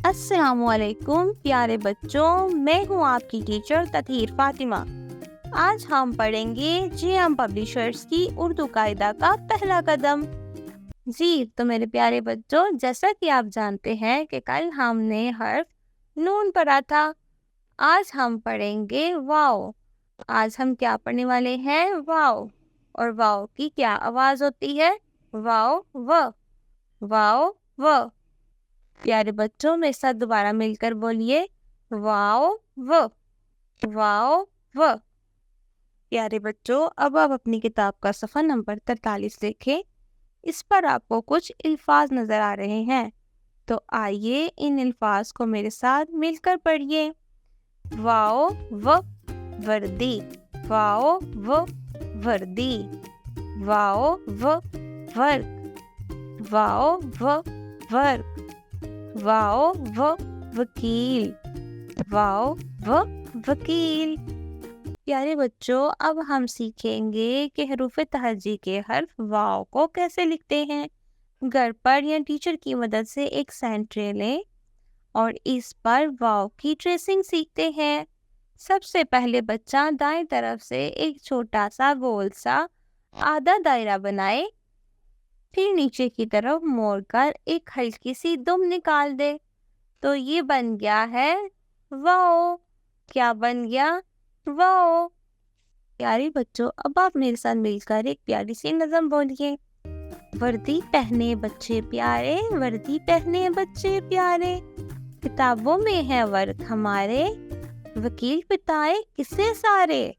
السلام علیکم پیارے بچوں، میں ہوں آپ کی ٹیچر تطہیر فاطمہ۔ آج ہم پڑھیں گے جے پبلشرز کی اردو قاعدہ کا پہلا قدم۔ جی تو میرے پیارے بچوں، جیسا کہ آپ جانتے ہیں کہ کل ہم نے حرف نون پڑھا تھا، آج ہم پڑھیں گے واو۔ آج ہم کیا پڑھنے والے ہیں؟ واو۔ اور واو کی کیا آواز ہوتی ہے؟ واو و، واو و۔ پیارے بچوں، میرے ساتھ دوبارہ مل کر بولیے واو و، واو و۔ پیارے بچوں، اب آپ اپنی کتاب کا صفحہ نمبر 43 دیکھیں۔ اس پر آپ کو کچھ الفاظ نظر آ رہے ہیں، تو آئیے ان الفاظ کو میرے ساتھ مل کر پڑھیے۔ واو و وردی، واو و وردی، واو و ورق، واو و ورق، واو و وکیل، واو و وکیل۔ پیارے بچوں، اب ہم سیکھیں گے کہ حروف تہجی کے حرف واو کو کیسے لکھتے ہیں۔ گھر پر یا ٹیچر کی مدد سے ایک سینٹرے لیں اور اس پر واو کی ٹریسنگ سیکھتے ہیں۔ سب سے پہلے بچہ دائیں طرف سے ایک چھوٹا سا گول سا آدھا دائرہ بنائے، پھر نیچے کی طرف موڑ کر ایک ہلکی سی دم نکال دے، تو یہ بن گیا ہے واو۔ کیا بن گیا؟ واو۔ پیارے بچوں، اب آپ میرے ساتھ مل کر ایک پیاری سی نظم بولیے۔ وردی پہنے بچے پیارے، وردی پہنے بچے پیارے، کتابوں میں ہے ورق ہمارے، وکیل پتائے قصے سارے۔